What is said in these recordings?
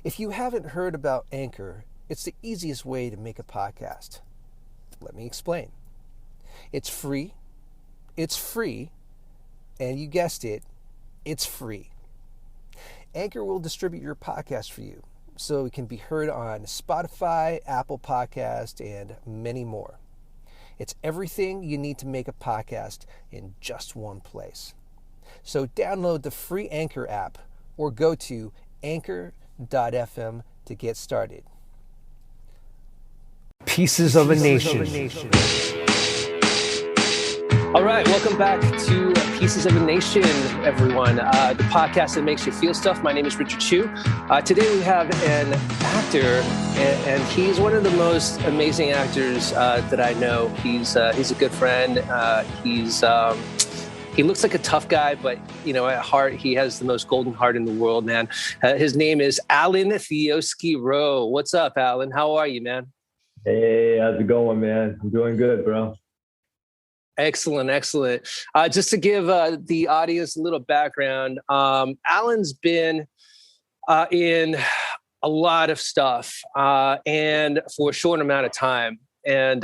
If you haven't heard about Anchor, it's the easiest way to make a podcast. Let me explain. It's free, and you guessed it, it's free. Anchor will distribute your podcast for you so it can be heard on Spotify, Apple Podcast, and many more. It's everything you need to make a podcast in just one place. So download the free Anchor app or go to anchor.fm to get started. Pieces of a Nation. All right, welcome back to Pieces of a Nation, everyone. The podcast that makes you feel stuff. My name is Richard Chu. Today we have an actor, and he's one of the most amazing actors that I know. He's a good friend. He looks like a tough guy, but at heart, he has the most golden heart in the world, man. His name is Alan Thioski-Rowe. What's up, Alan? How are you, man? Hey, how's it going, man? I'm doing good, bro. Excellent. Just to give the audience a little background, Alan's been in a lot of stuff and for a short amount of time. And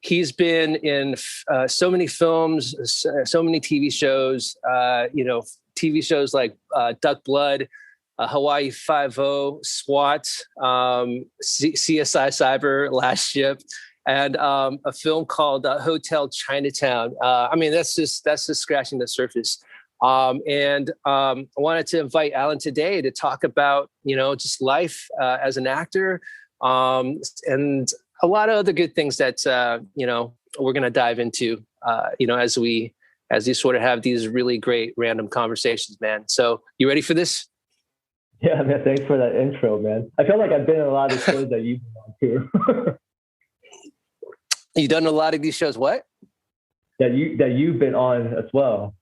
he's been in so many films, so many TV shows, TV shows like Duck Blood, Hawaii Five-0, SWAT, CSI Cyber, Last Ship, and a film called Hotel Chinatown. That's just scratching the surface. And I wanted to invite Alan today to talk about, just life as an actor, and a lot of other good things that, we're going to dive into, as we sort of have these really great random conversations, man. So you ready for this? Yeah, man. Thanks for that intro, man. I feel like I've been in a lot of shows that you've been on too. You done a lot of these shows, what? That you've been on as well.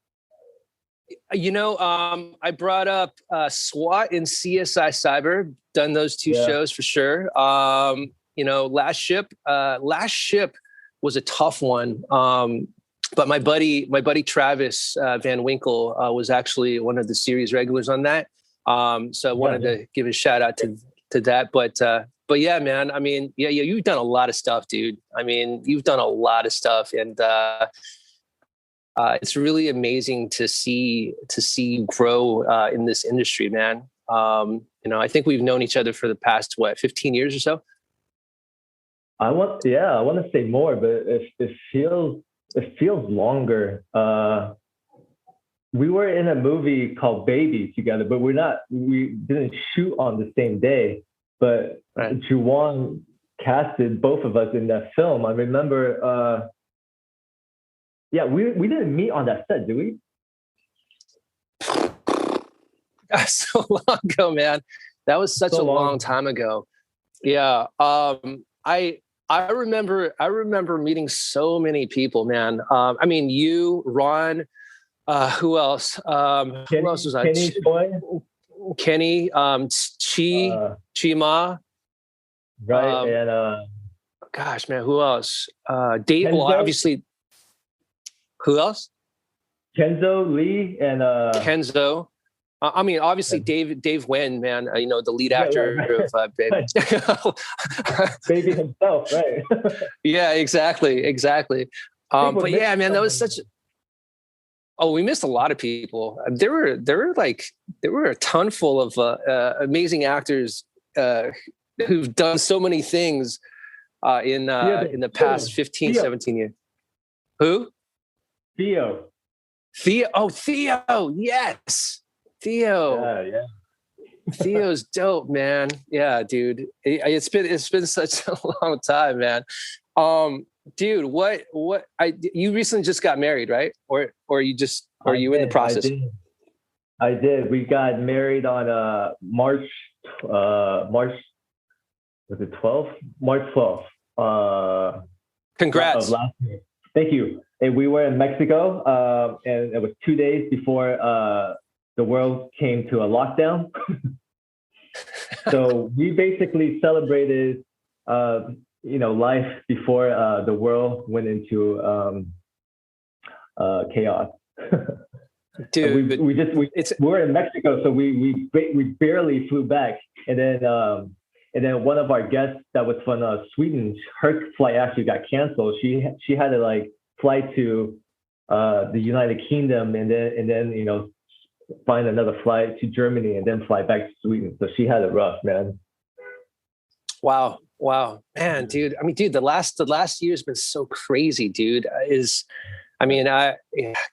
I brought up SWAT and CSI Cyber, done those two shows for sure. Last Ship was a tough one. But my buddy Travis Van Winkle was actually one of the series regulars on that. So I wanted to give a shout out to that. But yeah, man, you've done a lot of stuff, dude. You've done a lot of stuff, and it's really amazing to see you grow in this industry, man. I think we've known each other for the past 15 years or so. I want to say more, but it feels longer. We were in a movie called Baby together, but we didn't shoot on the same day. But right. Juwan casted both of us in that film. I remember, we didn't meet on that set, did we? That's so long ago, man. That was such a long time ago. Yeah. I remember meeting so many people, man. You, Ron, who else? Who else was I? Kenny, Chi Ma. Right. And gosh, man, who else? Dave, well, obviously. Who else? Kenzo Lee and Kenzo. Obviously Dave Wen, man, the lead actor of Baby. Baby himself, right? Yeah, exactly. But yeah, man, that was such. We missed a lot of people. There were a ton full of amazing actors who've done so many things in the past 15, 17 years. Who? Theo. Oh, Theo. Yes. Theo. Yeah. Theo's dope, man. Yeah, dude. It's been such a long time, man. Dude, you recently just got married, right? Or are you in the process? I did. We got married on March was it 12th? March 12th. Congrats. Of last year. Thank you. And we were in Mexico, and it was 2 days before the world came to a lockdown. So we basically celebrated life before the world went into chaos. Dude, we were in Mexico, so we barely flew back, and then one of our guests that was from Sweden, her flight actually got canceled. She had to like fly to the United Kingdom, and then find another flight to Germany, and then fly back to Sweden. So she had it rough, man. Wow, man, dude. I mean, dude, the last year has been so crazy, dude.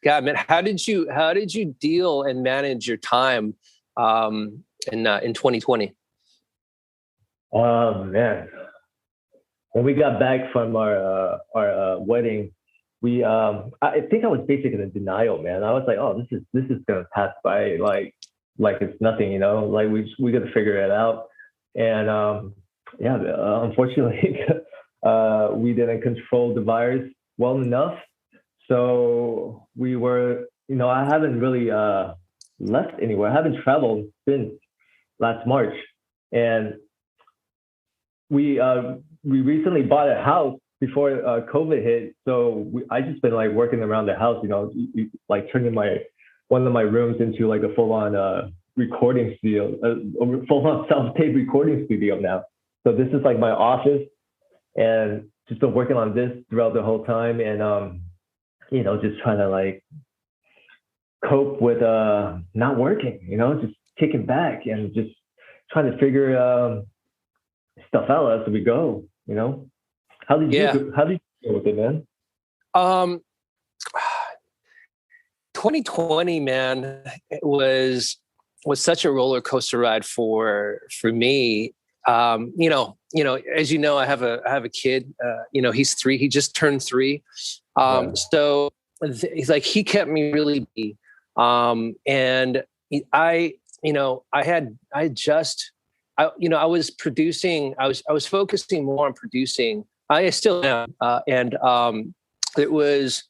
God, man, how did you deal and manage your time in 2020? Oh man, when we got back from our wedding, I think I was basically in denial, man. I was like, oh, this is gonna pass by like it's nothing, like we got to figure it out. And unfortunately, we didn't control the virus well enough. So we were, I haven't really left anywhere. I haven't traveled since last March, and we recently bought a house before COVID hit. So I just been like working around the house, like turning one of my rooms into like a full-on recording studio, a full-on self-tape recording studio now. So this is like my office, and just been working on this throughout the whole time, and just trying to like cope with not working, just kicking back and just trying to figure stuff out as we go. How did you deal with it, man? 2020, man, it was such a roller coaster ride for me. As you know, I have a kid. He's 3. He just turned 3. So he's like, he kept me really busy. And I was producing. I was focusing more on producing. I still am, and it was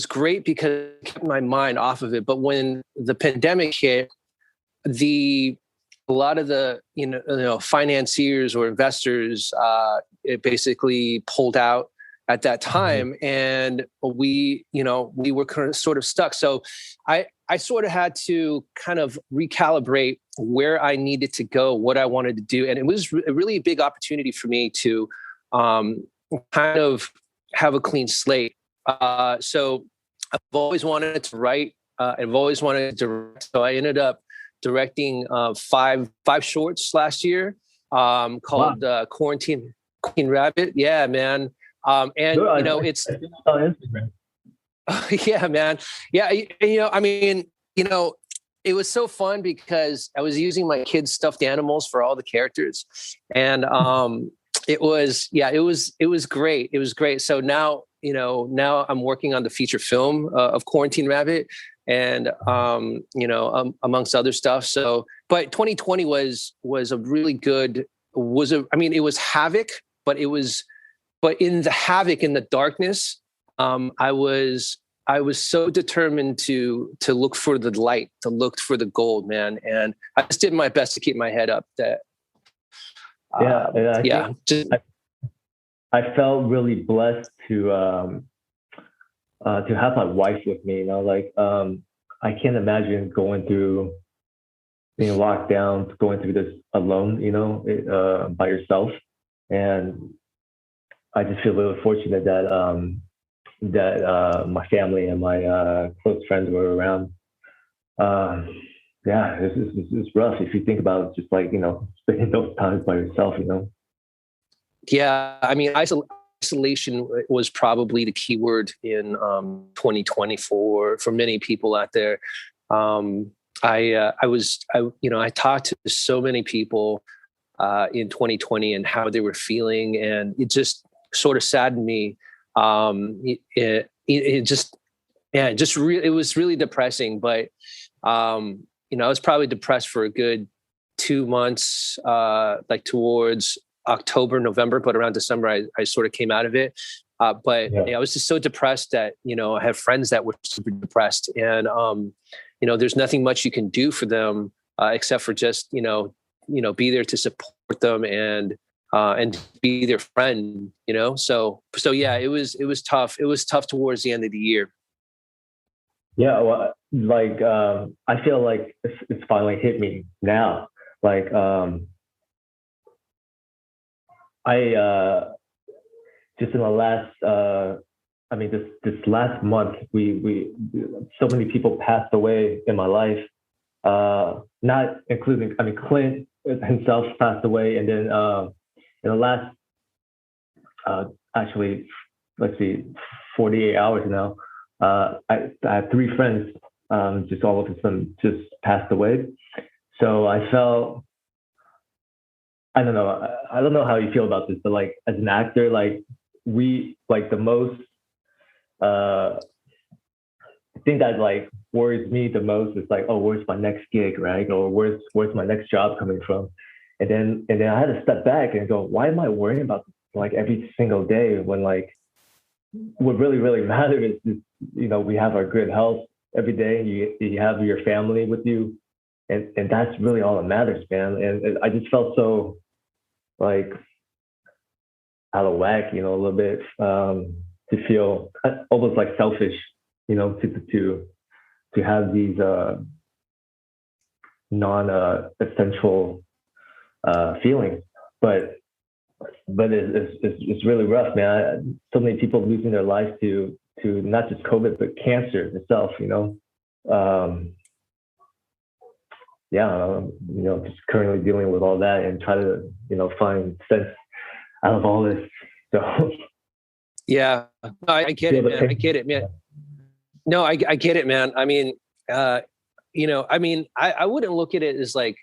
great because it kept my mind off of it. But when the pandemic hit, a lot of the financiers or investors it basically pulled out at that time, and we were sort of stuck. So I sort of had to kind of recalibrate where I needed to go, what I wanted to do, and it was really a big opportunity for me to kind of have a clean slate. So I've always wanted to write. I've always wanted to direct. So I ended up directing 5 shorts last year called Quarantine Rabbit. Yeah, man. And it's on Instagram. Yeah, man. Yeah, it was so fun because I was using my kids' stuffed animals for all the characters, and it was great. It was great. So now I'm working on the feature film of Quarantine Rabbit, and amongst other stuff. So, but 2020 was a really good. It was havoc, but in the havoc, in the darkness, I was so determined to look for the light, to look for the gold, man. And I just did my best to keep my head up. I felt really blessed to have my wife with me. I can't imagine being locked down, going through this alone, by yourself. And I just feel really fortunate that my family and my close friends were around. It's rough if you think about it, just like, spending those times by yourself, Yeah, I mean, isolation was probably the key word in 2020 for many people out there. I talked to so many people in 2020 and how they were feeling, and it just sort of saddened me. It was really depressing. But I was probably depressed for a good 2 months, like towards October, November, but around December, I sort of came out of it. I was just so depressed that, I have friends that were super depressed, and, there's nothing much you can do for them, except for just, be there to support them and be their friend, So yeah, it was tough. It was tough towards the end of the year. Yeah, well, like I feel like it's finally hit me now. Like I just in the last I mean this last month we so many people passed away in my life. Not including, I mean, Clint himself passed away, and then in the last uh, actually, let's see, 48 hours now, I have three friends just all of a sudden just passed away. So I felt, I don't know, I don't know how you feel about this, but like as an actor, like we like the most uh, thing that like worries me the most is like, oh, where's my next gig, right? Or where's my next job coming from? And then I had to step back and go, why am I worrying about this, like every single day when like what really matters is we have our good health every day. You have your family with you, and that's really all that matters, man. And I just felt so like out of whack, a little bit, to feel almost like selfish, to have these non essential feelings. But it's really rough, man. So many people losing their lives to not just COVID but cancer itself. Yeah, just currently dealing with all that and try to find sense out of all this. So Yeah, no, I get it, man. I get it, man. No, I get it, man. I mean, I wouldn't look at it as like,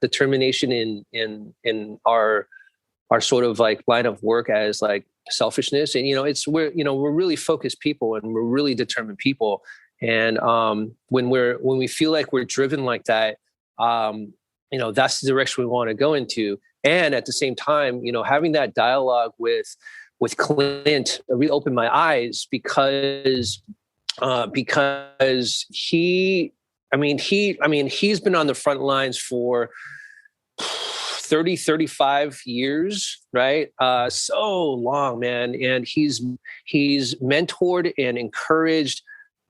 determination in our sort of like line of work as like selfishness. And, we're really focused people and we're really determined people. And when we feel like we're driven like that, that's the direction we want to go into. And at the same time, having that dialogue with Clint really opened my eyes because he's been on the front lines for 30, 35 years, right? So long, man. And he's mentored and encouraged,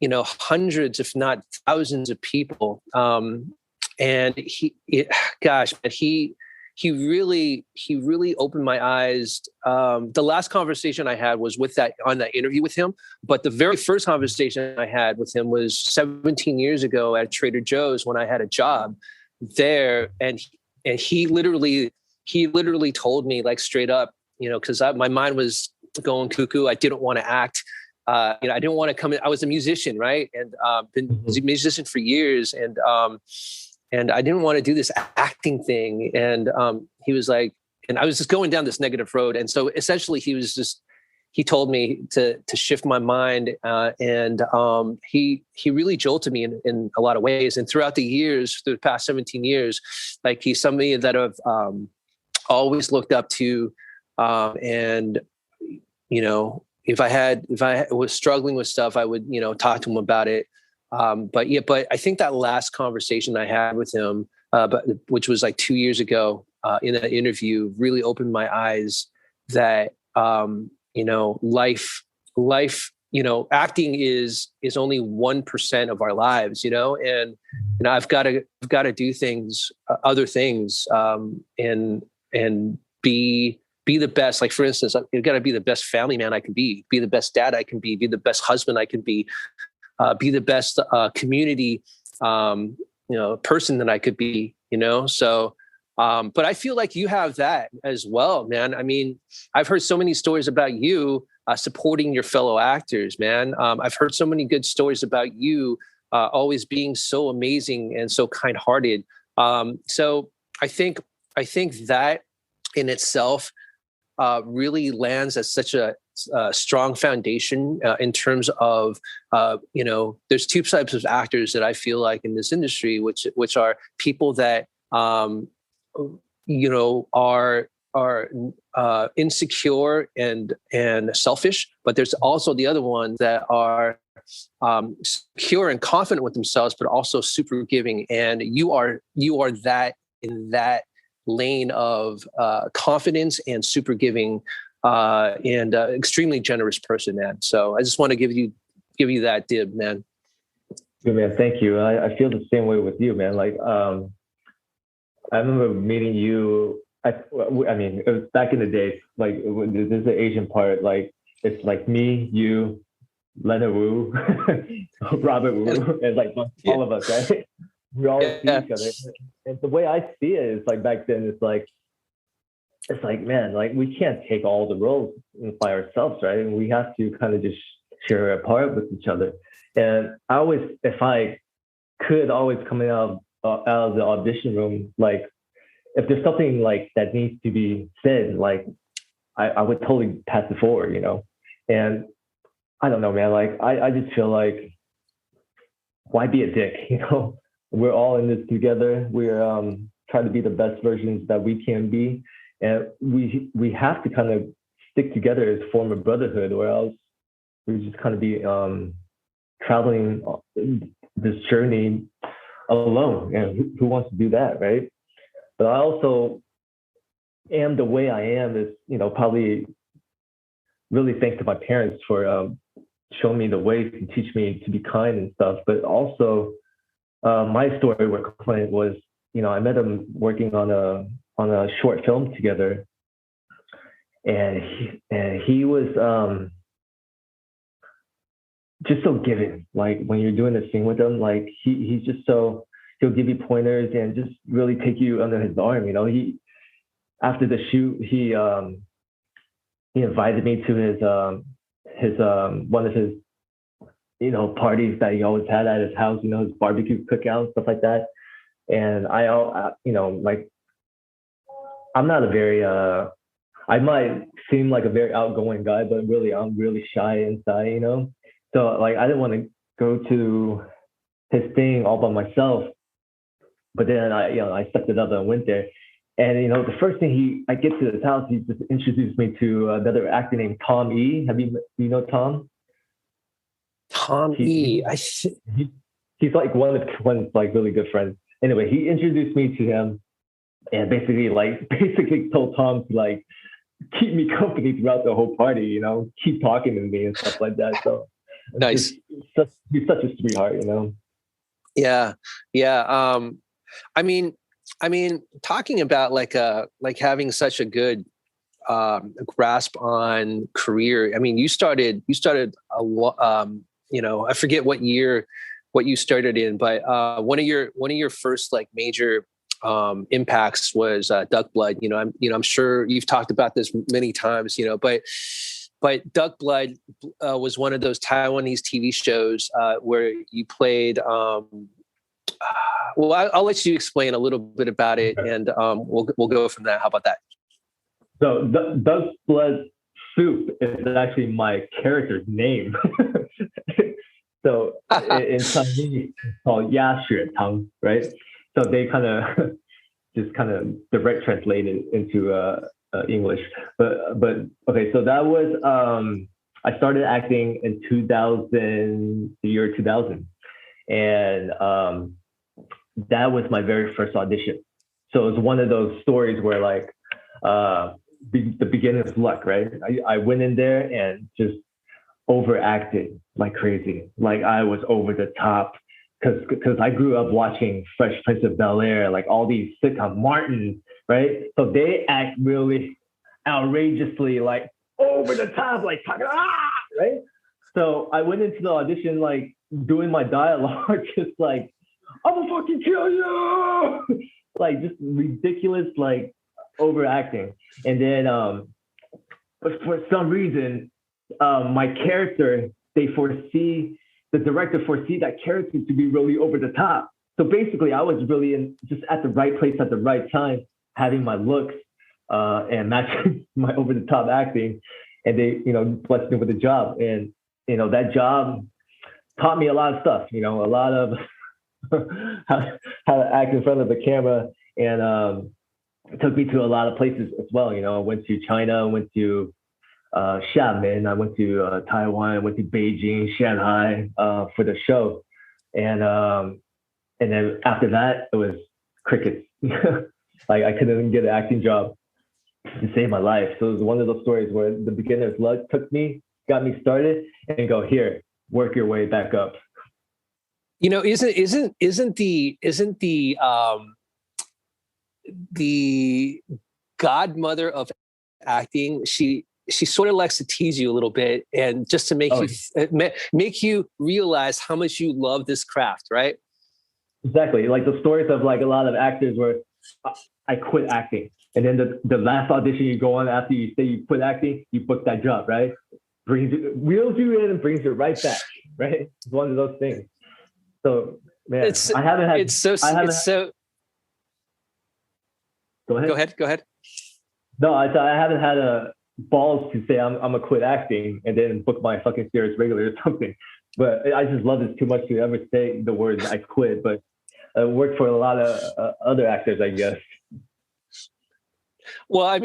hundreds, if not thousands of people. And he really opened my eyes. The last conversation I had was on that interview with him. But the very first conversation I had with him was 17 years ago at Trader Joe's when I had a job there. And he literally told me like straight up, because my mind was going cuckoo. I didn't want to act. I didn't want to come in. I was a musician, right? And been a musician for years. And I didn't want to do this acting thing. And he was like, and I was just going down this negative road. And so essentially he told me to shift my mind. And he really jolted me in a lot of ways. And throughout the years, through the past 17 years, like he's somebody that I've always looked up to. And, if I was struggling with stuff, I would, talk to him about it. But I think that last conversation I had with him, which was like 2 years ago, in that interview, really opened my eyes that, life, acting is only 1% of our lives, and, I've got to do things, other things, and be the best. Like, for instance, I've got to be the best family man I can be the best dad I can be the best husband I can be the best community, person that I could be, So, but I feel like you have that as well, man. I mean, I've heard so many stories about you supporting your fellow actors, man. I've heard so many good stories about you always being so amazing and so kind-hearted. So I think that in itself really lands as such a strong foundation in terms of, there's two types of actors that I feel like in this industry, which are people that, are insecure and selfish, but there's also the other ones that are secure and confident with themselves, but also super giving. And you are that in that lane of confidence and super giving and extremely generous person, man. So I just want to give you that dib, man. Good man, thank you. I feel the same way with you, man. Like, I remember meeting you. I mean, it was back in the days. Like, there's the Asian part. Like, it's like me, you, Leonard Wu, Robert Wu, and like Yeah. all of us, right? We all see Yeah. each other. And the way I see it is like back then, it's like, man, like we can't take all the roles by ourselves, right? And we have to kind of just share a part with each other. And I always, if I could always come out of the audition room, like if there's something like that needs to be said, like I would totally pass it forward, you know? And I don't know, man, like I just feel like, why be a dick, you know? We're all in this together. We're trying to be the best versions that we can be. And we have to kind of stick together as form a brotherhood, or else we just kind of be traveling this journey alone. And who wants to do that, right? But I also am the way I am is, you know, probably really thanks to my parents for showing me the ways and teach me to be kind and stuff. But also, my story with Clint was, you know, I met him working on a short film together, and he was just so giving. Like when you're doing this thing with him, like he's just so, he'll give you pointers and just really take you under his arm. You know, he, after the shoot, he invited me to his one of his, you know, parties that he always had at his house, you know, his barbecue cookout, stuff like that. And you know, like, I'm not a very, I might seem like a very outgoing guy, but really, I'm really shy inside, you know? So like, I didn't want to go to his thing all by myself, but then I stepped it up and went there. And, you know, the first thing I get to his house, he just introduced me to another actor named Tom E. You know Tom? Tom E. He's like one of Clint's like really good friends. Anyway, he introduced me to him and basically told Tom to like keep me company throughout the whole party, you know, keep talking to me and stuff like that. So Nice. He's such a sweetheart, you know? Yeah. Yeah. I mean, talking about like having such a good grasp on career. I mean, you started you know, I forget what year what you started in, but one of your first like major impacts was Duck Blood. You know, I'm sure you've talked about this many times, you know, but Duck Blood was one of those Taiwanese TV shows where you played. Well, I'll let you explain a little bit about it, and we'll go from there. How about that? So Duck Blood Soup is actually my character's name. So in Chinese, it's called Ya Xue Tang, right? So they kind of just kind of direct translated into English. But okay, so that was I started acting in the year 2000, and that was my very first audition. So it was one of those stories where like the beginning of luck, right? I went in there and just overacted like crazy. Like I was over the top because I grew up watching Fresh Prince of Bel-Air, like all these sitcoms, Martin, right? So they act really outrageously like over the top, like talking, right? So I went into the audition like doing my dialogue, just like, I'm gonna fucking kill you, like just ridiculous, like overacting. And then, but for some reason, my character, the director foresee that character to be really over the top. So basically, I was really just at the right place at the right time, having my looks and matching my over the top acting, and they, you know, blessed me with a job. And you know, that job taught me a lot of stuff. You know, a lot of how to act in front of the camera, and it took me to a lot of places as well. You know, I went to China, I went to Xiamen, I went to Taiwan, I went to Beijing, Shanghai for the show, and then after that it was crickets. Like I couldn't even get an acting job to save my life. So it was one of those stories where the beginner's luck got me started, and go, here, work your way back up. Isn't the godmother of acting, she sort of likes to tease you a little bit, and just to make Oh, make you realize how much you love this craft, right? exactly. Like the stories of like a lot of actors where I quit acting. And then the last audition you go on after you say you quit acting, you book that job, right? Wheels you in and brings you right back, right? It's one of those things. So man, It's I haven't had, it's so I haven't, it's so go ahead. Go ahead. No, I haven't had a balls to say I'm gonna quit acting and then book my fucking series regular or something. But I just love this too much to ever say the word I quit. But it worked for a lot of other actors, I guess. Well, I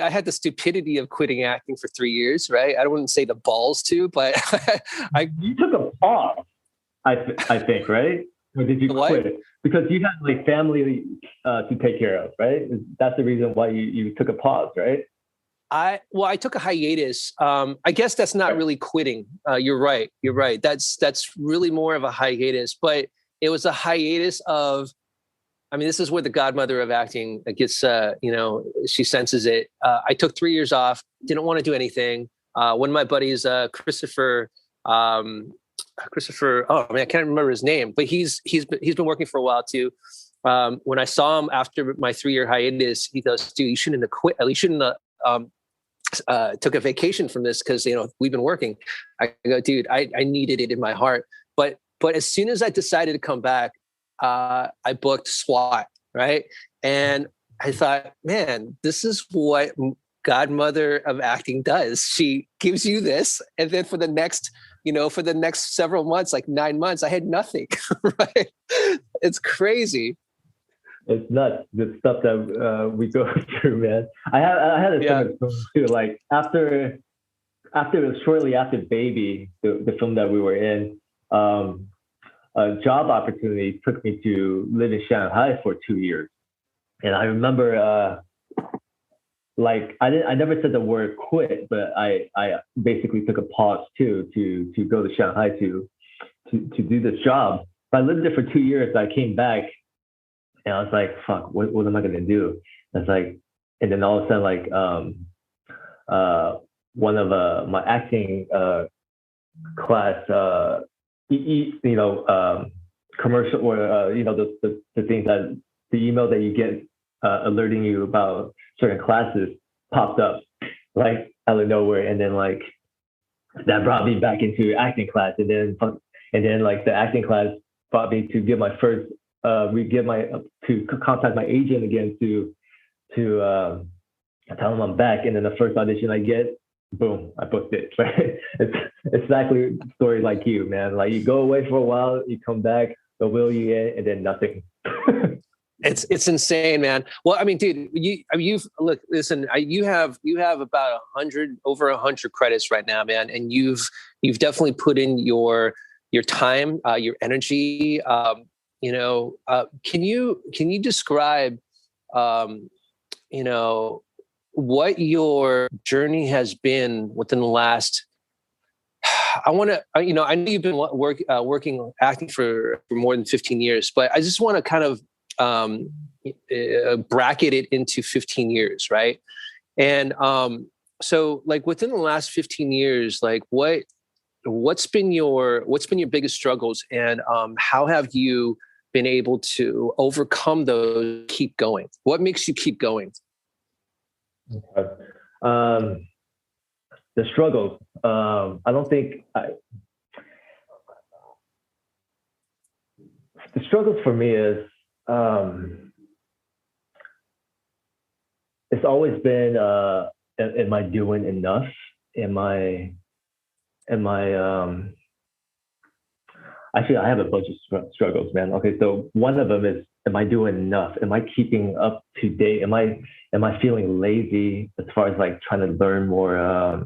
had the stupidity of quitting acting for 3 years, right? I wouldn't say the balls to, but You took a pause, I think, right? Or did you what? quit? Because you had like family to take care of, right? That's the reason why you took a pause, right? I took a hiatus. I guess that's not really quitting. You're right. That's really more of a hiatus, but it was a hiatus of. I mean, this is where the godmother of acting gets. She senses it. I took 3 years off. Didn't want to do anything. One of my buddies, Christopher. Christopher. Oh man, I can't remember his name, but he's been working for a while too. When I saw him after my 3-year hiatus, he goes, "Dude, you shouldn't have quit. You shouldn't have." Took a vacation from this because we've been working. I go, dude, I needed it in my heart. But as soon as I decided to come back, I booked SWAT, right? And I thought, man, this is what godmother of acting does. She gives you this, and then for the next several months, like 9 months, I had nothing. Right? It's crazy. It's nuts, the stuff that we go through, man. I had a similar film too. Like shortly after Baby, the film that we were in, a job opportunity took me to live in Shanghai for 2 years, and I remember like I never said the word quit, but I basically took a pause too to go to Shanghai to do this job. But I lived there for 2 years. I came back. And I was like, fuck, what am I going to do? It's like, and then all of a sudden, like, one of my acting class, commercial or, the things that the email that you get alerting you about certain classes popped up like out of nowhere. And then like, that brought me back into acting class. And then like the acting class brought me to get my first to contact my agent again to tell him I'm back, and then the first audition I get, boom, I booked it. Right? It's exactly a story like you, man. Like you go away for a while, you come back, they'll wheel you in, and then nothing. It's insane, man. Well, I mean, dude, you have about over 100 credits right now, man, and you've definitely put in your time, your energy. Can you describe, what your journey has been within the last? I know you've been working acting for more than 15 years, but I just want to kind of bracket it into 15 years, right? And so, like within the last 15 years, like what's been your biggest struggles, and how have you been able to overcome those, keep going? What makes you keep going? Okay. The struggles. I don't think the struggles for me is it's always been am I doing enough? Actually, I have a bunch of struggles, man. Okay, so one of them is, am I doing enough? Am I keeping up to date? Am I feeling lazy as far as like trying to learn more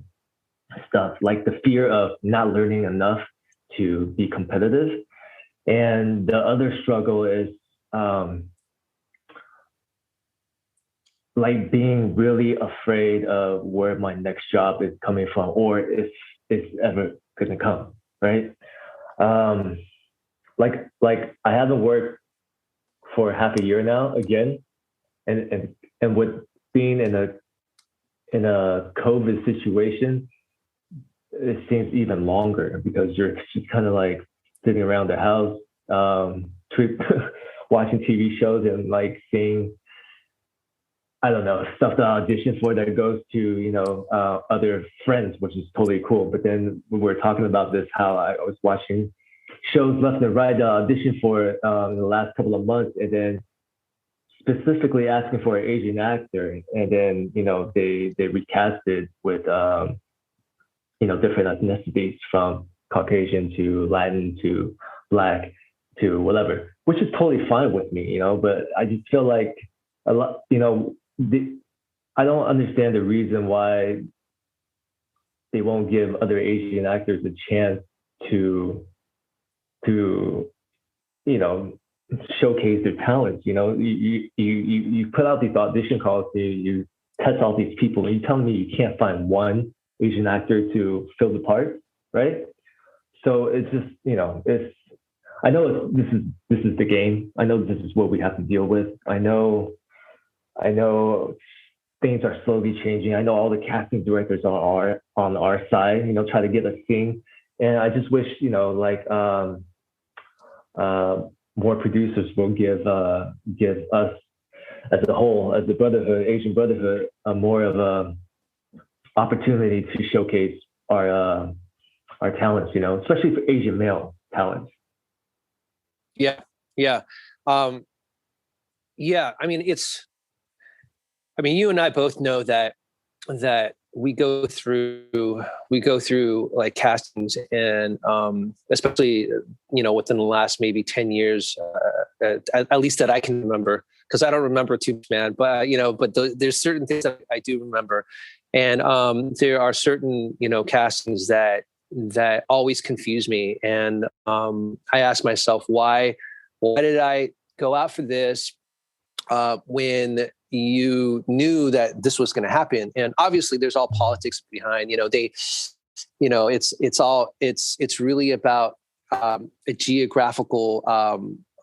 stuff? Like the fear of not learning enough to be competitive. And the other struggle is like being really afraid of where my next job is coming from, or if it's ever going to come, right? like I haven't worked for half a year now again, and with being in a COVID situation, it seems even longer because you're just kind of like sitting around the house, watching TV shows and like seeing, I don't know, stuff to audition for that goes to, other friends, which is totally cool. But then when we were talking about this, how I was watching shows left and right to audition for in the last couple of months, and then specifically asking for an Asian actor, and then they recasted with different ethnicities from Caucasian to Latin to Black to whatever, which is totally fine with me, But I just feel like a lot, I don't understand the reason why they won't give other Asian actors a chance to showcase their talents. You put out these audition calls, you test all these people, and you're telling me you can't find one Asian actor to fill the part, right? So it's just, I know this is the game. I know this is what we have to deal with. I know things are slowly changing. I know all the casting directors are on our side, try to get us seen. And I just wish, more producers will give us as a whole, as the Brotherhood, Asian Brotherhood, more of a opportunity to showcase our talents, especially for Asian male talents. Yeah. I mean, you and I both know that we go through like castings, and especially within the last maybe 10 years, at least that I can remember, because I don't remember too much, man. But there's certain things that I do remember, and there are certain castings that always confuse me, and I ask myself, why did I go out for this when you knew that this was going to happen? And obviously there's all politics behind, it's really about a geographical,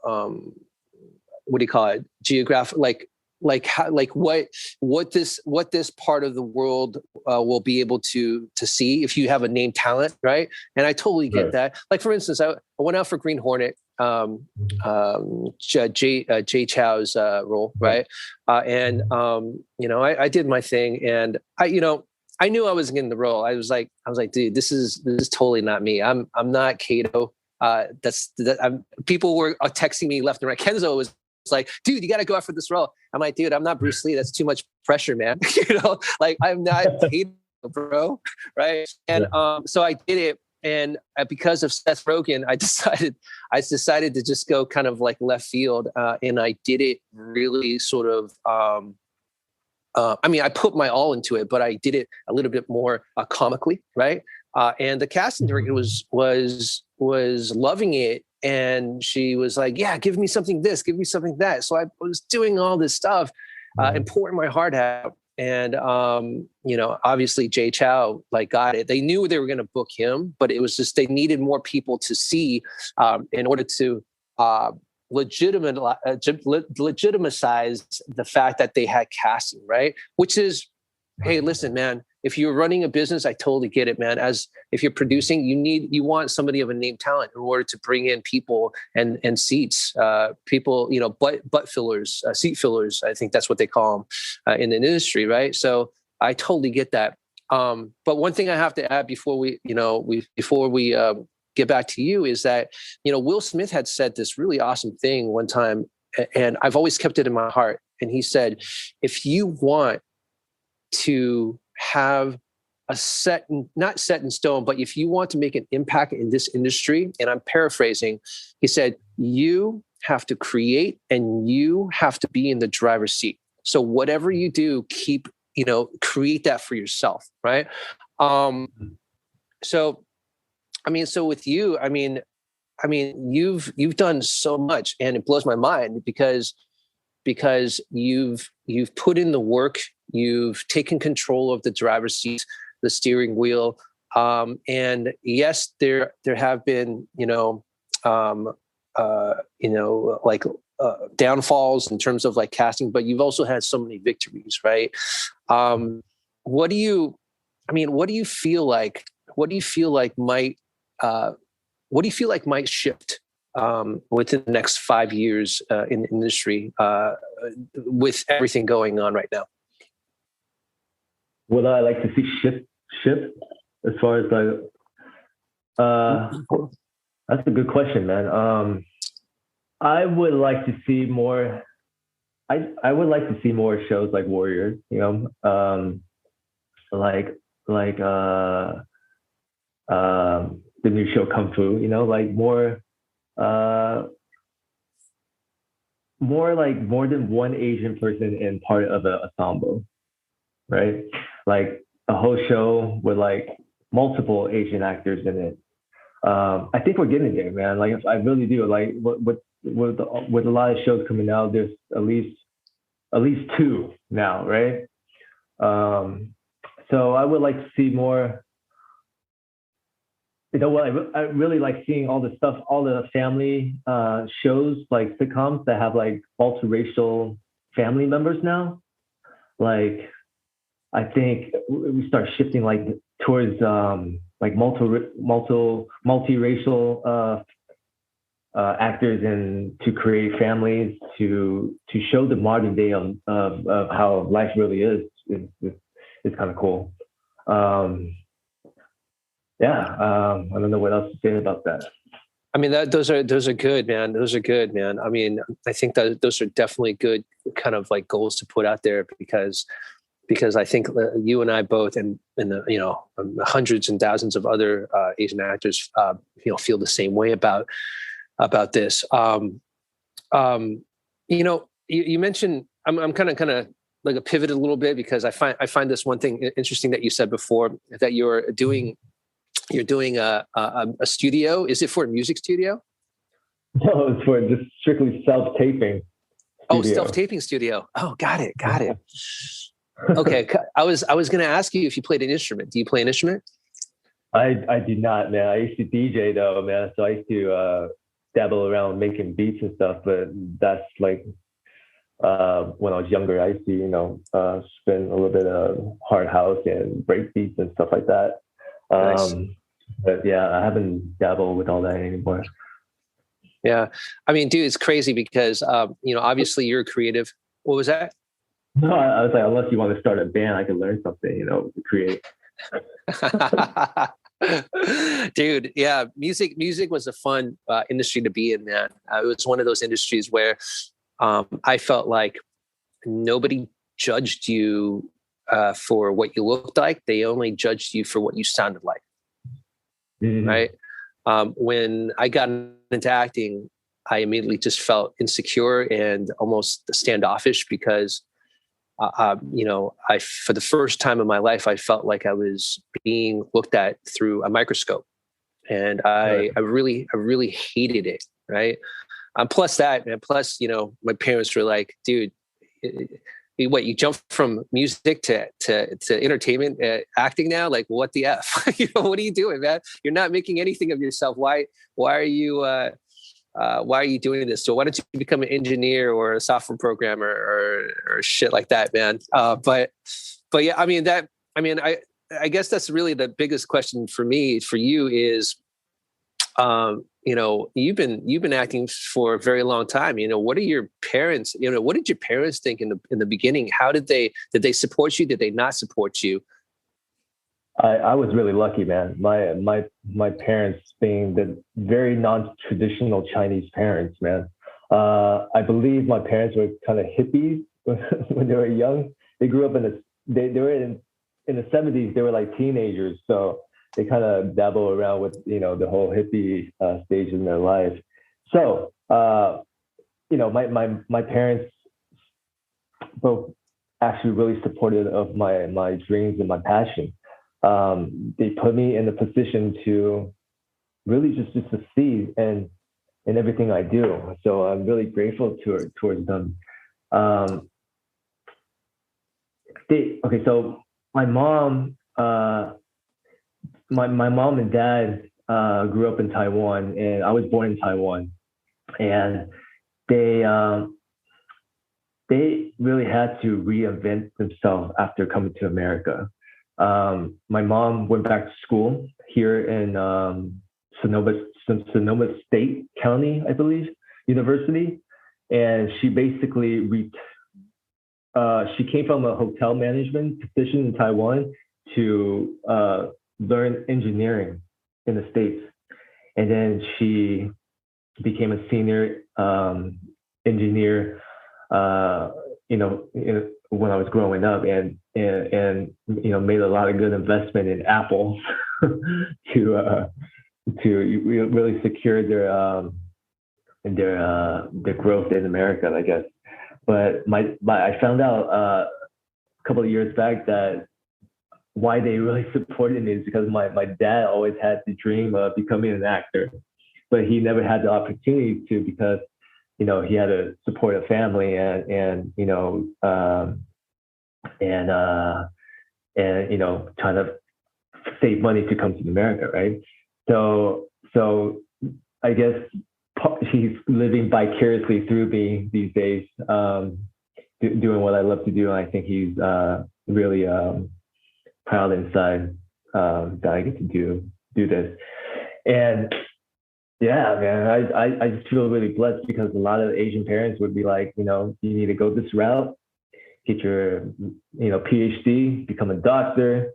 what do you call it? Geographic, what this part of the world will be able to see if you have a named talent, right? And I totally get that. Like, for instance, I went out for Green Hornet, Jay Chou's role, right? I did my thing, and I knew I was getting the role. I was like, dude, this is totally not me. I'm not Kato. People were texting me left and right. Kenzo was like, dude, you got to go after this role. I'm like, dude, I'm not Bruce Lee. That's too much pressure, man. I'm not Kato, bro, right? And so I did it. And because of Seth Rogen, I decided to just go kind of like left field, and I did it really sort of. I put my all into it, but I did it a little bit more comically, right? And the casting director was loving it, and she was like, "Yeah, give me something this, give me something that." So I was doing all this stuff and pouring my heart out. And, obviously Jay Chou got it. They knew they were going to book him, but it was just, they needed more people to see in order to legitimize the fact that they had casting, right? Which is, hey, listen, man, if you're running a business, I totally get it, man. As if you're producing, you want somebody of a named talent in order to bring in people and seats, people, butt fillers, seat fillers. I think that's what they call them in the industry, right? So I totally get that. But one thing I have to add before we get back to you is that, Will Smith had said this really awesome thing one time, and I've always kept it in my heart. And he said, if you want to have not set in stone, but if you want to make an impact in this industry, and I'm paraphrasing, he said, you have to create and you have to be in the driver's seat. So whatever you do, create that for yourself. Right. So with you, you've done so much, and it blows my mind because you've put in the work, you've taken control of the driver's seat, the steering wheel. And yes, there have been, downfalls in terms of like casting, but you've also had so many victories, right? What do you feel like? What do you feel like might shift within the next 5 years in the industry with everything going on right now? Would I like to see shift as far as like? That's a good question, man. I would like to see more. I would like to see more shows like Warriors, you know, like the new show Kung Fu, you know, like more like more than one Asian person in part of an ensemble, right? Like a whole show with like multiple Asian actors in it. I think we're getting there, man. Like I really do. Like with a lot of shows coming out, there's at least two now, right? So I would like to see more. You know what? I really like seeing all the stuff, all the family shows, like sitcoms that have like multiracial family members now. Like, I think we start shifting like towards like multiracial actors and to create families to show the modern day of how life really is kind of cool. I don't know what else to say about that. I mean, those are good, man. Those are good, man. I mean, I think that those are definitely good kind of like goals to put out there because I think you and I both, and the hundreds and thousands of other Asian actors, feel the same way about this. You mentioned I'm kind of like a pivot a little bit because I find this one thing interesting that you said before that you're doing a studio. Is it for a music studio? No, it's for just strictly self-taping. Oh, self-taping studio. Oh, got it. Okay. I was going to ask you if you played an instrument. Do you play an instrument? I do not, man. I used to DJ though, man. So I used to dabble around making beats and stuff, but that's like when I was younger, I used to, spin a little bit of hard house and break beats and stuff like that. Nice. But yeah, I haven't dabbled with all that anymore. Yeah. I mean, dude, it's crazy because, obviously you're creative. What was that? No, I was like, unless you want to start a band, I could learn something, to create. Dude, yeah, music was a fun industry to be in, man. It was one of those industries where I felt like nobody judged you for what you looked like. They only judged you for what you sounded like. Mm-hmm. Right. When I got into acting, I immediately just felt insecure and almost standoffish because, for the first time in my life, I felt like I was being looked at through a microscope, and I really hated it. Right. Plus, my parents were like, dude, what, you jump from music to entertainment, acting now? Like, what the F? What are you doing, man? You're not making anything of yourself. Why are you doing this? So why don't you become an engineer or a software programmer or shit like that, man? But yeah, I guess that's really the biggest question for you is, you've been acting for a very long time. What are your parents? What did your parents think in the beginning? How did they support you? Did they not support you? I was really lucky, man. My parents being the very non-traditional Chinese parents, man. I believe my parents were kind of hippies when they were young. They grew up they were in the 70s. They were like teenagers, so they kind of dabble around with, the whole hippie stage in their life. So, my parents both actually really supportive of my dreams and my passion. They put me in a position to really just succeed in everything I do. So I'm really grateful towards them. So my mom, my mom and dad grew up in Taiwan, and I was born in Taiwan. and they they really had to reinvent themselves after coming to America. My mom went back to school here in Sonoma State County, I believe, University, and she basically she came from a hotel management position in Taiwan to learn engineering in the States. And then she became a senior engineer, when I was growing up, and made a lot of good investment in Apple to really secure their growth in America, I guess. But I found out a couple of years back that why they really supported me is because my dad always had the dream of becoming an actor, but he never had the opportunity to because he had to support a family and trying to save money to come to America, right? So I guess he's living vicariously through me these days, doing what I love to do. And I think he's really proud inside that I get to do this. And yeah, man, I just feel really blessed because a lot of Asian parents would be like, you need to go this route, get your, PhD, become a doctor,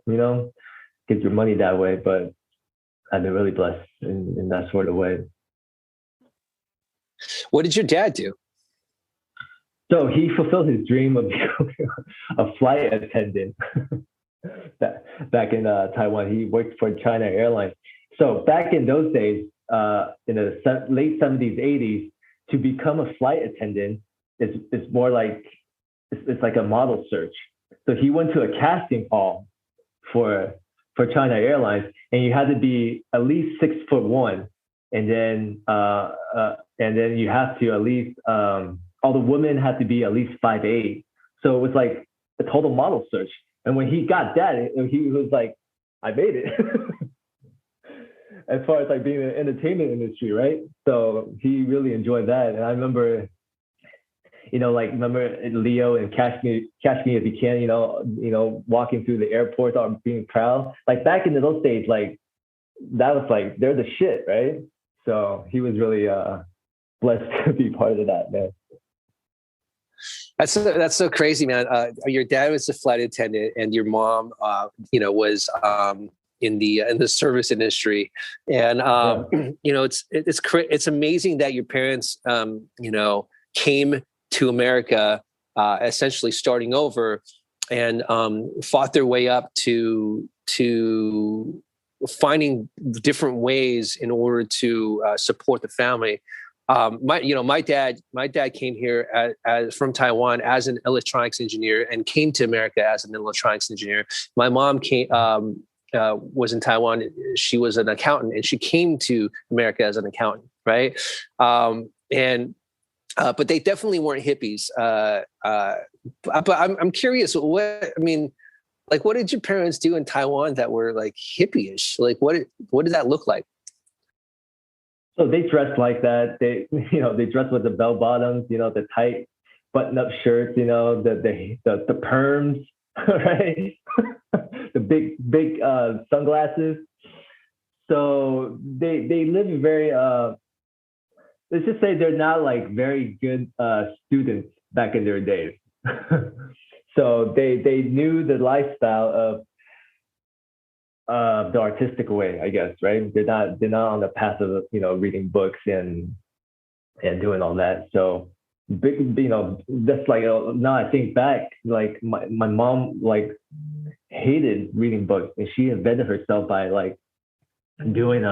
get your money that way. But I've been really blessed in that sort of way. What did your dad do? So he fulfilled his dream of becoming a flight attendant. Back in Taiwan, he worked for China Airlines. So back in those days, in the late 70s, 80s, to become a flight attendant is more like it's like a model search. So he went to a casting hall for China Airlines, and you had to be at least 6'1", and then you have to at least all the women had to be at least 5'8". So it was like a total model search. And when he got that, he was like, I made it. As far as like being in the entertainment industry, right? So he really enjoyed that. And I remember, remember Leo and Catch Me If You Can, walking through the airport or being proud. Like back in those days, like that was like, they're the shit, right? So he was really blessed to be part of that, man. That's so crazy, man. Your dad was a flight attendant, and your mom, was in the service industry, and it's amazing that your parents, came to America, essentially starting over, and fought their way up to finding different ways in order to support the family. My dad came here from Taiwan as an electronics engineer and came to America as an electronics engineer. My mom was in Taiwan. She was an accountant, and she came to America as an accountant, right? But they definitely weren't hippies. But I'm curious. What did your parents do in Taiwan that were like hippie-ish? Like, what did that look like? So they dressed like that. They dressed with the bell bottoms, the tight button-up shirts, the perms, right? The big sunglasses. So they live very. Let's just say they're not like very good students back in their days. So they knew the lifestyle of the artistic way, I guess, right? They're not on the path of reading books and doing all that. So that's like now I think back, like my mom like hated reading books, and she invented herself by like doing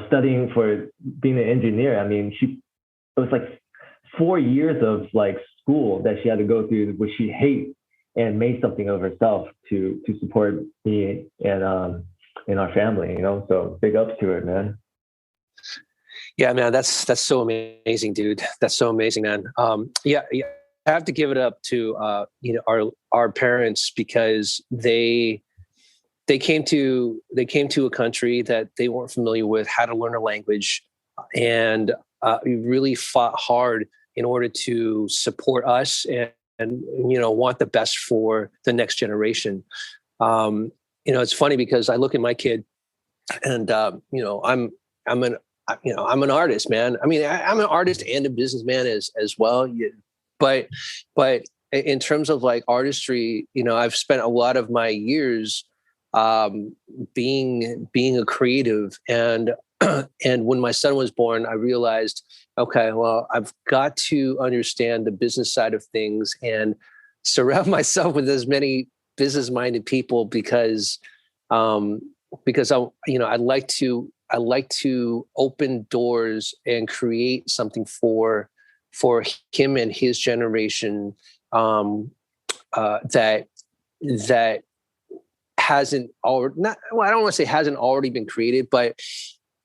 studying for being an engineer. I mean, it was like 4 years of like school that she had to go through, which she hates, and made something of herself to support me and our family, So big ups to her, man. Yeah, man, that's so amazing, dude. That's so amazing, man. Yeah, I have to give it up to our parents, because they came to a country that they weren't familiar with, how to learn a language, and he really fought hard in order to support us and want the best for the next generation. It's funny because I look at my kid, and I'm an artist, man. I mean, I'm an artist and a businessman as well. But in terms of like artistry, I've spent a lot of my years being a creative, and and when my son was born, I realized, okay, well, I've got to understand the business side of things and surround myself with as many business-minded people because I like to open doors and create something for him and his generation that hasn't already not. Well, I don't want to say hasn't already been created, but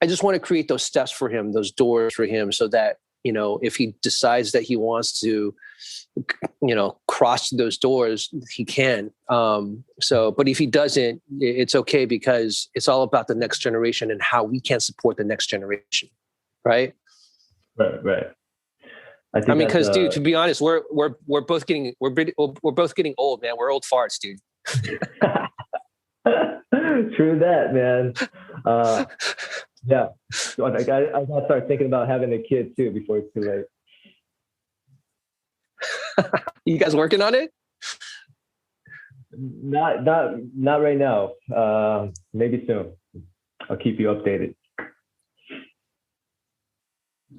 I just want to create those steps for him, those doors for him, so that if he decides that he wants to cross those doors, he can. But if he doesn't, it's okay, because it's all about the next generation and how we can support the next generation. Right. Right. I mean, because dude, to be honest, we're both getting old, man. We're old farts, dude. True that, man. Yeah. So I gotta start thinking about having a kid too before it's too late. You guys working on it? Not right now. Maybe soon. I'll keep you updated.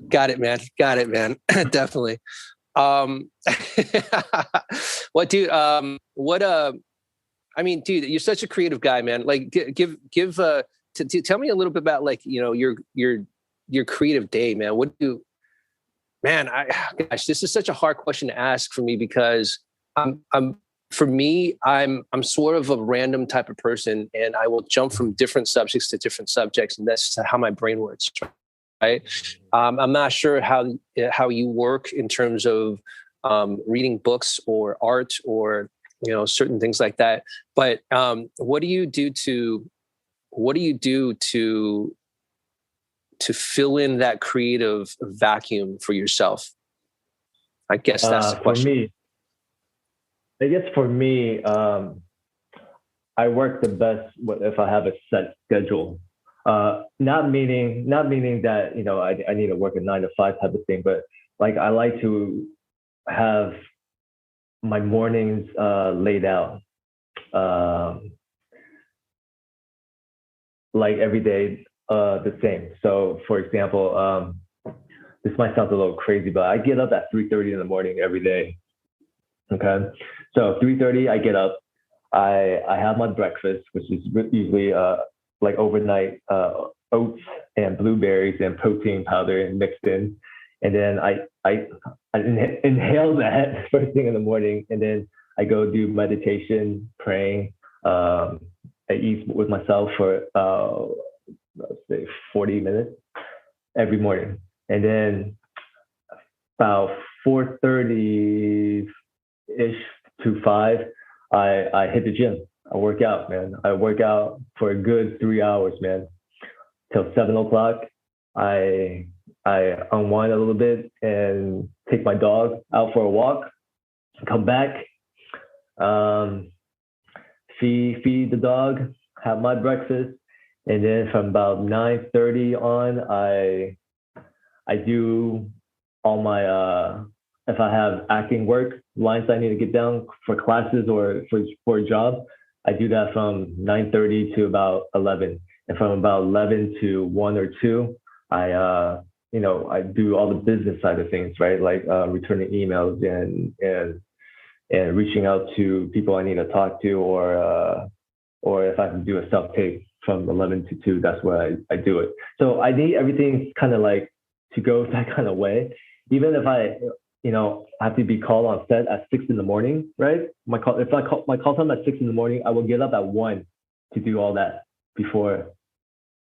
Got it, man. Definitely. What, dude? I mean, dude, you're such a creative guy, man. Like, tell me a little bit about your creative day, man. Man, this is such a hard question to ask for me, because I'm sort of a random type of person, and I will jump from different subjects to different subjects, and that's how my brain works. Right. I'm not sure how you work in terms of reading books or art or certain things like that. But what do you do to fill in that creative vacuum for yourself? I guess that's the question. For me, I work the best if I have a set schedule. Not meaning that I need to work a 9 to 5 type of thing, but like I like to have my mornings laid out, like every day the same. So, for example, this might sound a little crazy, but I get up at 3:30 in the morning every day. Okay, so 3:30 I get up. I have my breakfast, which is usually like overnight oats and blueberries and protein powder mixed in, and then I inhale that first thing in the morning, and then I go do meditation, praying. I eat with myself for let's say 40 minutes every morning, and then about 4:30 ish to 5, I hit the gym. I work out, man. I work out for a good 3 hours, man, till 7 o'clock. I unwind a little bit and take my dog out for a walk, come back, feed the dog, have my breakfast, and then from about 9:30 on, I do all my if I have acting work, lines I need to get down for classes or for a job, I do that from 9:30 to about 11. And from about 11 to 1 or 2, I do all the business side of things, right? Like returning emails and reaching out to people I need to talk to, or if I can do a self-tape from 11 to 2, that's where I do it. So I need everything kind of like to go that kind of way. Even if I have to be called on set at 6 in the morning, right? My call time at 6 in the morning, I will get up at 1 to do all that before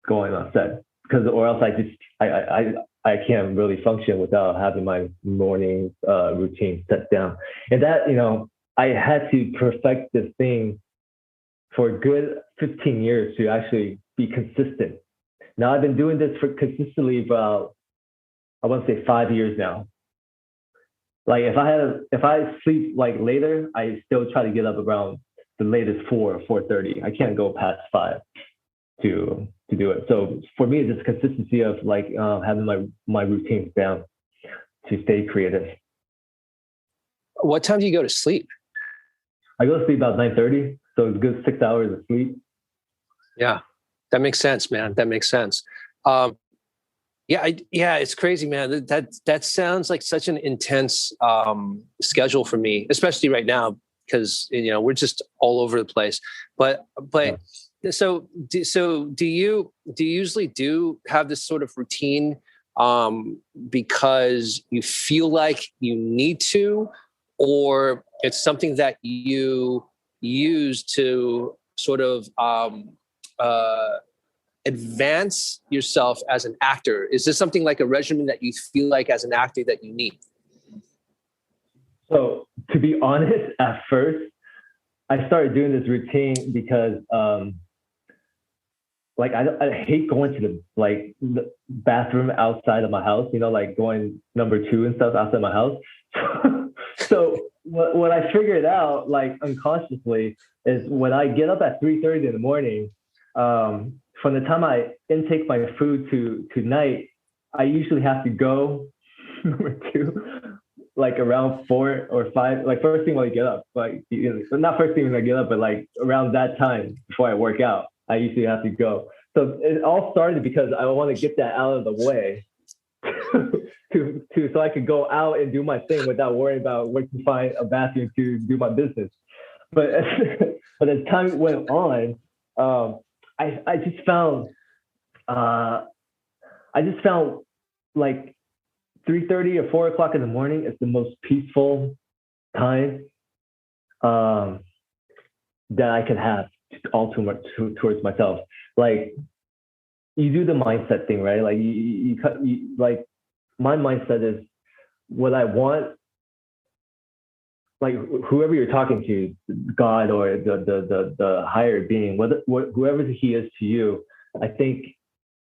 going on set. Or else I can't really function without having my morning routine set down. And that, I had to perfect this thing for a good 15 years to actually be consistent. Now I've been doing this for consistently about I want to say 5 years now. Like if I sleep like later, I still try to get up around the latest 4 or 4:30. I can't go past 5 to do it. So for me, it's just consistency of like having my routines down to stay creative. What time do you go to sleep? I go to sleep about 9:30, so it's a good 6 hours of sleep. Yeah, that makes sense, man. That makes sense. Yeah, it's crazy, man. That sounds like such an intense schedule for me, especially right now because we're just all over the place. But so do you usually have this sort of routine because you feel like you need to, or it's something that you use to sort of advance yourself as an actor? Is this something like a regimen that you feel like as an actor that you need? So to be honest, at first, I started doing this routine because like I hate going to the bathroom outside of my house, like going number 2 and stuff outside my house. So what I figured out, like unconsciously, is when I get up at 3:30 in the morning, from the time I intake my food to night, I usually have to go number 2, like around 4 or 5, like first thing when I get up, like not first thing when I get up, but like around that time before I work out, I usually have to go. So it all started because I want to get that out of the way so I could go out and do my thing without worrying about where to find a bathroom to do my business. But as time went on, I just found like 3:30 or 4 o'clock in the morning is the most peaceful time that I can have all too much towards myself. Like you do the mindset thing, right? Like you like my mindset is what I want. Like whoever you're talking to, God or the higher being, whoever he is to you, I think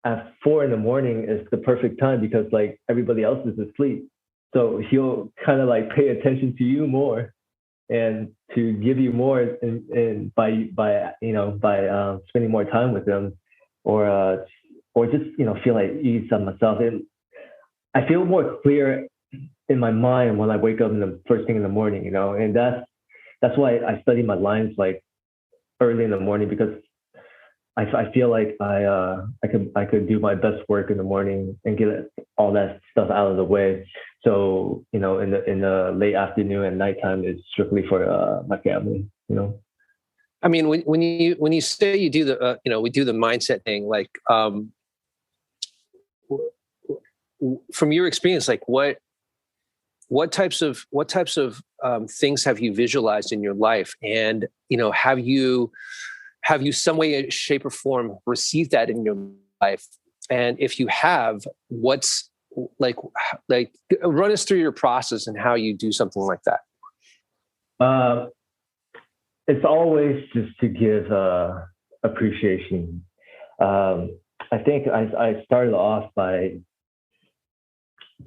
at 4 in the morning is the perfect time because like everybody else is asleep. So he'll kind of like pay attention to you more and to give you more and by spending more time with them or just, feel like ease on myself. And I feel more clear in my mind when I wake up in the first thing in the morning, and that's why I study my lines like early in the morning because I feel like I could do my best work in the morning and get all that stuff out of the way. So in the late afternoon and nighttime is strictly for my family. I mean, when you say you do the we do the mindset thing, like from your experience, like what types of things have you visualized in your life, and have you some way, shape, or form received that in your life? And if you have, what's like run us through your process and how you do something like that. It's always just to give appreciation. I think I started off by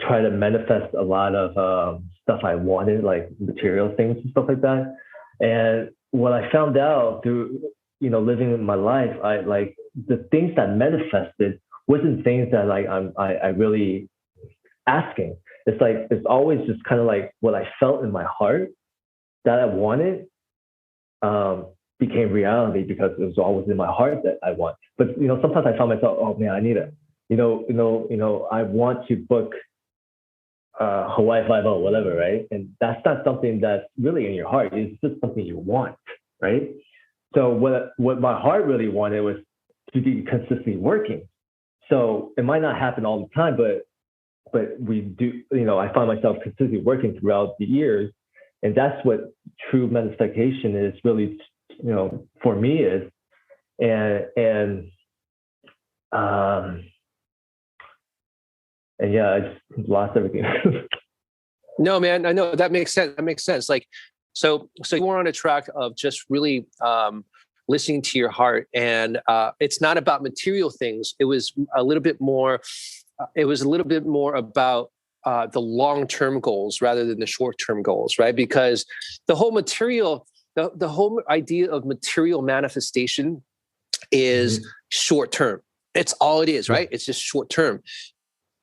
trying to manifest a lot of stuff I wanted, like material things and stuff like that. And what I found out through living in my life, I like the things that manifested wasn't things that like I really asking. It's like it's always just kind of like what I felt in my heart that I wanted became reality because it was always in my heart that I want. But sometimes I found myself, oh man, I need it. I want to book Hawaii 5-0, whatever, right? And that's not something that's really in your heart. It's just something you want, right? So what my heart really wanted was to be consistently working. So it might not happen all the time, but we do. I find myself consistently working throughout the years, and that's what true manifestation is really, for me is, and yeah, I just lost everything. No, man, I know that makes sense. That makes sense. Like, so you were on a track of just really listening to your heart, and it's not about material things. It was a little bit more it was a little bit more about the long-term goals rather than the short-term goals, right? Because the whole idea of material manifestation is short-term. It's all it is, right? It's just short-term.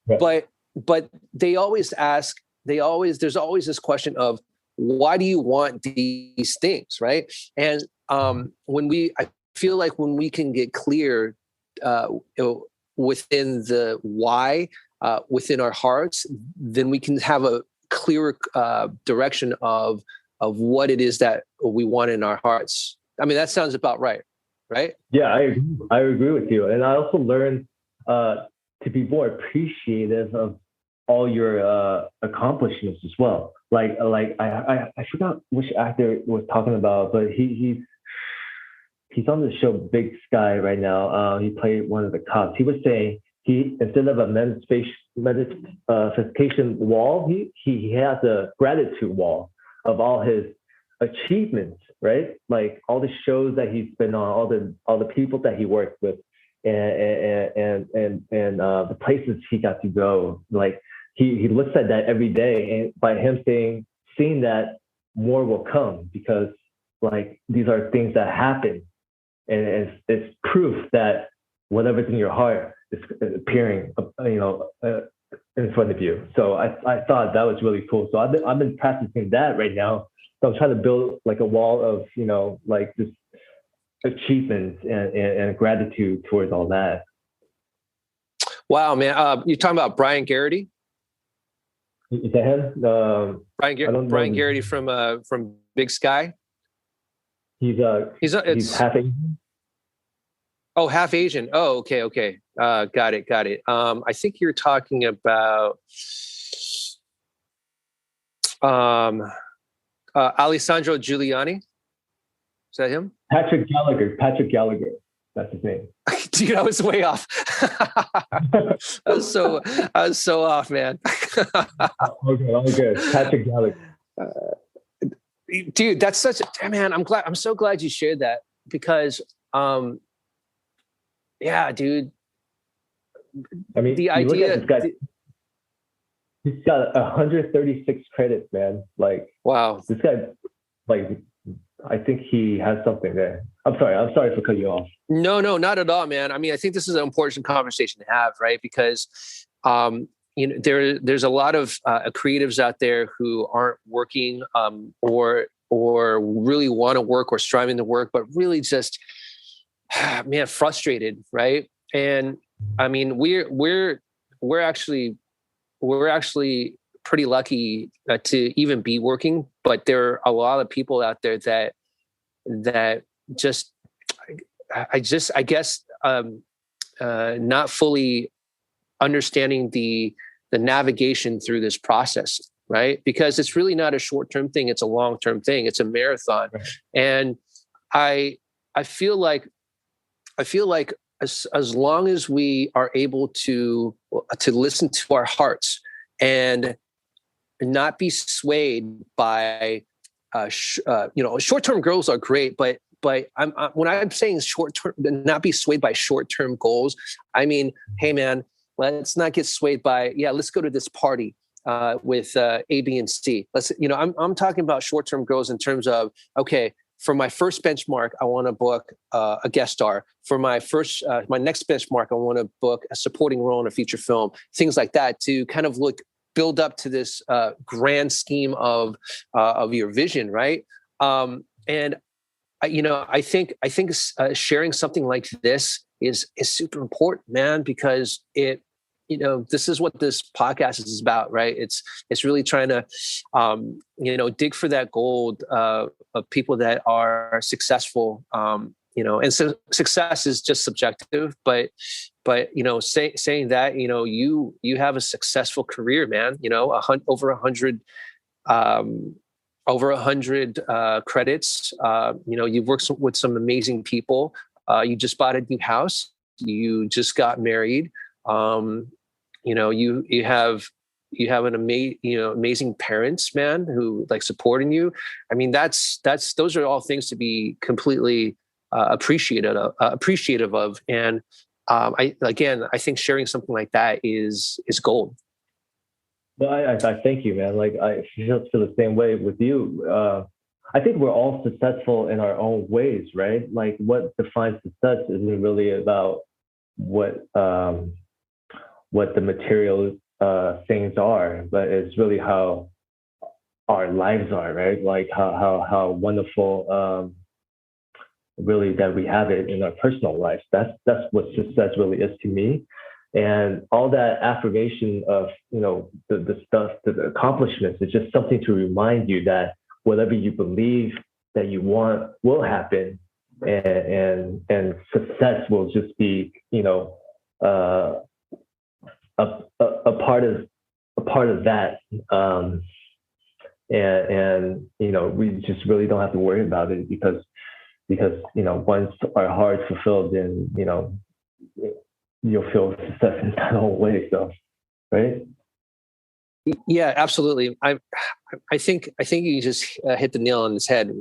Right. But they always ask, there's always this question of, why do you want these things, right? And I feel like when we can get clear within the why, within our hearts, then we can have a clearer direction of what it is that we want in our hearts. I mean, that sounds about right? Yeah, I agree with you. And I also learned to be more appreciative of all your accomplishments as well. Like I forgot which actor was talking about, but he's on the show Big Sky right now. He played one of the cops. He was saying instead of a manifestation wall, he has a gratitude wall of all his achievements, right? Like all the shows that he's been on, all the people that he worked with, and the places he got to go. Like he looks at that every day, and by him seeing that, more will come, because like these are things that happen, and it's proof that whatever's in your heart is appearing, in front of you. So I thought that was really cool. So I've been practicing that right now. So I'm trying to build like a wall of, like just achievements and gratitude towards all that. Wow, man. You're talking about Brian Garrity? Is that him? Brian Garrity from Big Sky? He's half Asian. Oh, half Asian. Oh, okay. Got it. I think you're talking about Alessandro Giuliani. Is that him? Patrick Gallagher. That's his name. Dude, I was way off. I was so off, man. All good. Patrick Gallagher. Dude, that's man. I'm so glad you shared that, because yeah, dude. I mean, the idea. This guy, he's got 136 credits, man. Like, wow. This guy, like, I think he has something there. I'm sorry for cutting you off. No, not at all, man. I mean, I think this is an important conversation to have, right? Because, there's a lot of creatives out there who aren't working, or really want to work or striving to work, but really just, man, frustrated, right? And I mean, we're actually pretty lucky to even be working, but there are a lot of people out there that just, I guess, not fully understanding the navigation through this process, right? Because it's really not a short-term thing; it's a long-term thing. It's a marathon, right. And I feel like as long as we are able to listen to our hearts and not be swayed by short-term goals are great, but when I'm saying short-term, not be swayed by short-term goals, I mean, hey man, let's not get swayed by, let's go to this party with A, B, and C. I'm talking about short-term goals in terms of, okay, for my first benchmark, I want to book a guest star. For my next benchmark, I want to book a supporting role in a feature film. Things like that, to kind of build up to this grand scheme of your vision, right? And I think sharing something like this is super important, man, because this is what this podcast is about, right? It's really trying to, dig for that gold of people that are successful, and so success is just subjective, but saying that, you have a successful career, man, over 100 credits, you've worked with some amazing people. You just bought a new house. You just got married. You have an amazing parents, man, who like supporting you. I mean, those are all things to be completely appreciative of. And I think sharing something like that is gold. Well, I thank you, man. Like I feel the same way with you. I think we're all successful in our own ways, right? Like what defines success isn't really about what the material things are, but it's really how our lives are, right? Like how wonderful really that we have it in our personal life. That's what success really is to me. And all that affirmation of the stuff, the accomplishments, is just something to remind you that whatever you believe that you want will happen, and success will just be a part of that. And we just really don't have to worry about it because once our heart's fulfilled, then you'll feel success in that whole way. So, right? Yeah, absolutely. I think you just hit the nail on his head.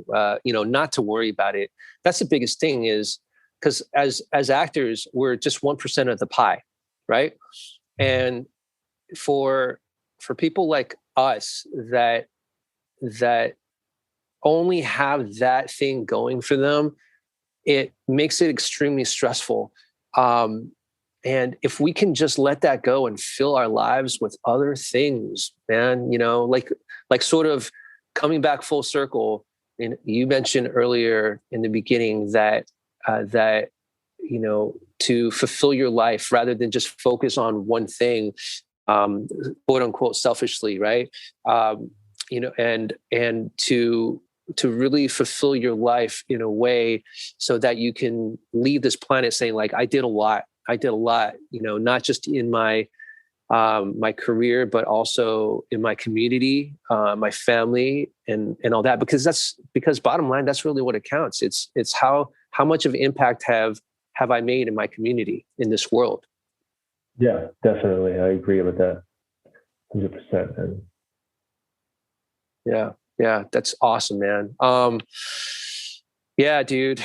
Not to worry about it. That's the biggest thing, is because as actors, we're just 1% of the pie, right? And for people like us that only have that thing going for them, it makes it extremely stressful. And if we can just let that go and fill our lives with other things, man, like sort of coming back full circle. And you mentioned earlier in the beginning that to fulfill your life rather than just focus on one thing, quote unquote, selfishly, right? And to really fulfill your life in a way so that you can leave this planet saying, like, I did a lot, not just in my career, but also in my community, my family, and all that, because bottom line, that's really what it counts. It's how much of impact have I made in my community, in this world. Yeah, definitely. I agree with that 100%. Yeah, that's awesome, man. Yeah, dude.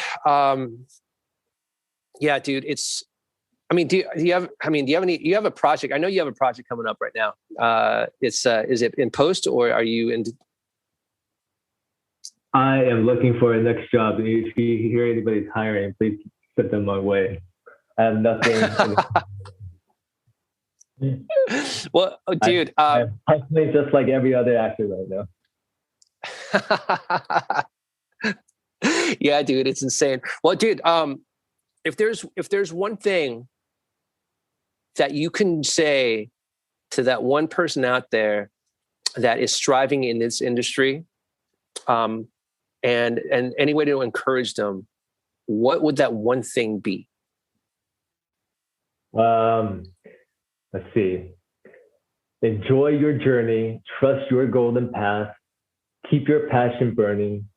It's, do you have a project? I know you have a project coming up right now. Is it in post, or are you in? I am looking for a next job. If you hear anybody's hiring, please send them my way. I have nothing. Well, dude, I'm hustling just like every other actor right now. Yeah, dude, it's insane. Well, dude, if there's one thing that you can say to that one person out there that is striving in this industry, and any way to encourage them, what would that one thing be? Let's see. Enjoy your journey. Trust your golden path. Keep your passion burning.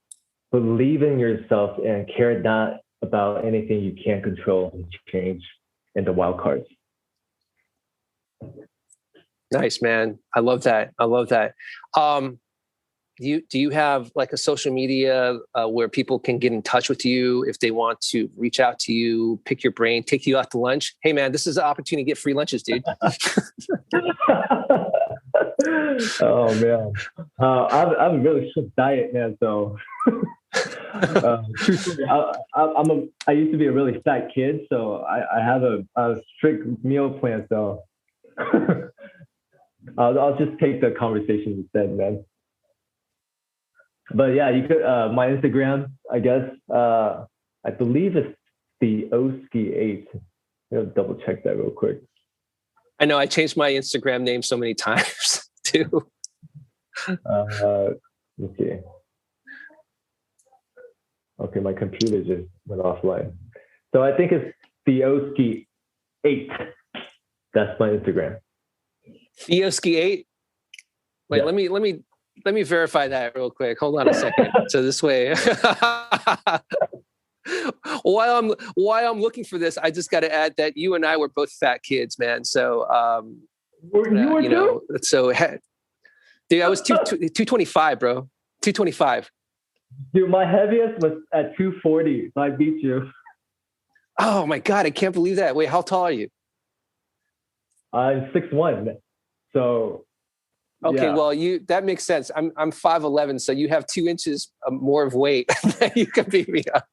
Believe in yourself and care not about anything you can't control and change, and the wild cards. Nice, man. I love that. Do you have like a social media where people can get in touch with you if they want to reach out to you, pick your brain, take you out to lunch? Hey, man, this is an opportunity to get free lunches, dude. Oh man, I'm a really strict diet, man. So I used to be a really fat kid, so I have a strict meal plan. So I'll just take the conversation instead, man. But yeah, you could my Instagram, I guess. I believe it's the Oski8. I'll double check that real quick. I know I changed my Instagram name so many times too. Let's see. Okay, my computer just went offline. So I think it's Theoski8. That's my Instagram. Theoski8. Wait, yeah. Let me verify that real quick. Hold on a second. So this way, while I'm looking for this, I just got to add that you and I were both fat kids, man. So, so dude, I was 225, bro. 225. Dude, my heaviest was at 240. So I beat you. Oh my God, I can't believe that. Wait, how tall are you? I'm 6'1". So Okay, yeah. well, that makes sense. I'm 5'11", so you have 2 inches more of weight that you can beat me up.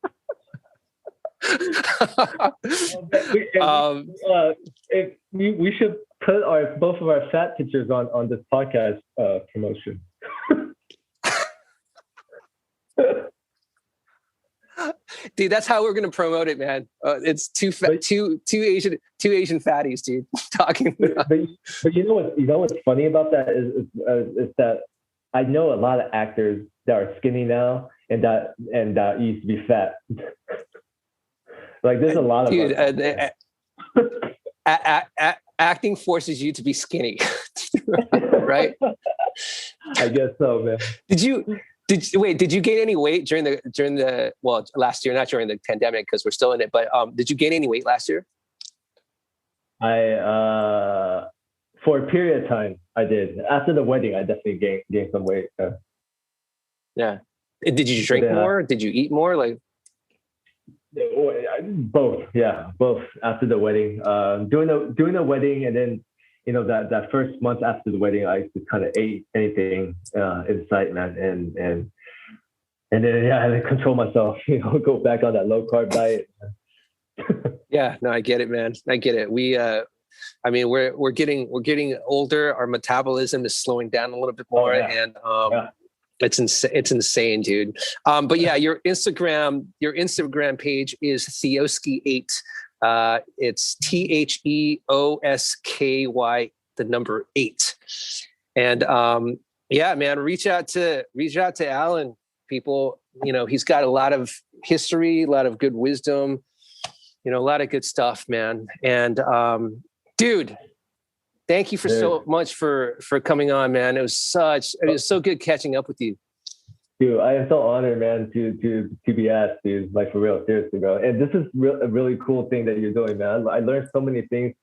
We should put both of our fat pictures on this podcast promotion. Dude, that's how we're gonna promote it, man. It's two Asian fatties, dude, talking. But you know what's funny about that is that I know a lot of actors that are skinny now and that used to be fat. Like there's a lot of dude. Acting forces you to be skinny, right? I guess so, man. Did you gain any weight during the last year, not during the pandemic because we're still in it, but did you gain any weight last year? I for a period of time I did. After the wedding I definitely gained some weight. Yeah. Did you drink more? Did you eat more? Like both. Yeah, both after the wedding. During the wedding, and then that first month after the wedding, I just kind of ate anything in sight, man, and then I had to control myself, go back on that low carb diet. Yeah, no, I get it, man. I get it. We're getting older. Our metabolism is slowing down a little bit more, and it's insane, dude. But yeah, your Instagram page is Theosky8. It's THEOSKY, the number 8. And yeah, man, reach out to Alan, people. He's got a lot of history, a lot of good wisdom, a lot of good stuff, man. And dude, thank you so much for coming on, man. It was so good catching up with you. Dude, I am so honored, man, to be asked, dude. Like for real, seriously, bro. And this is a really cool thing that you're doing, man. I learned so many things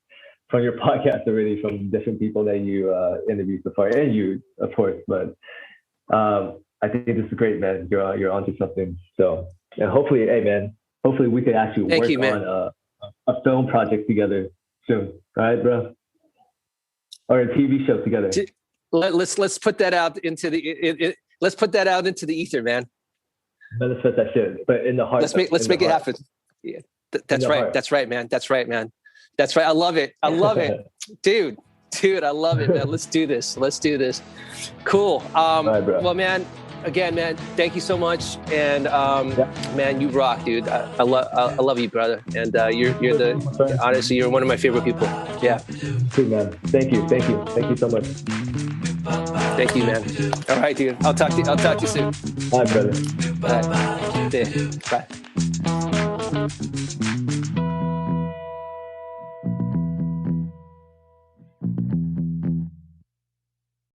from your podcast already, from different people that you interviewed so far, and you, of course. But I think this is great, man. You're onto something. So, and hopefully we could actually work on a film project together soon. All right, bro. Or a TV show together. Let's put that out into the let's put that out into the ether, man. Let's put that shit, but in the heart. Let's make it happen. Yeah, that's right. Heart. That's right, man. That's right, man. That's right. I love it, dude. I love it, man. Let's do this. Cool. Right, well, man. Again, man, thank you so much, and man, you rock, dude. I love you, brother, and honestly, you're one of my favorite people. Yeah. Good, man. Thank you so much. Thank you, man. All right, dude. I'll talk to you soon. All right, brother. All right. Yeah. Bye.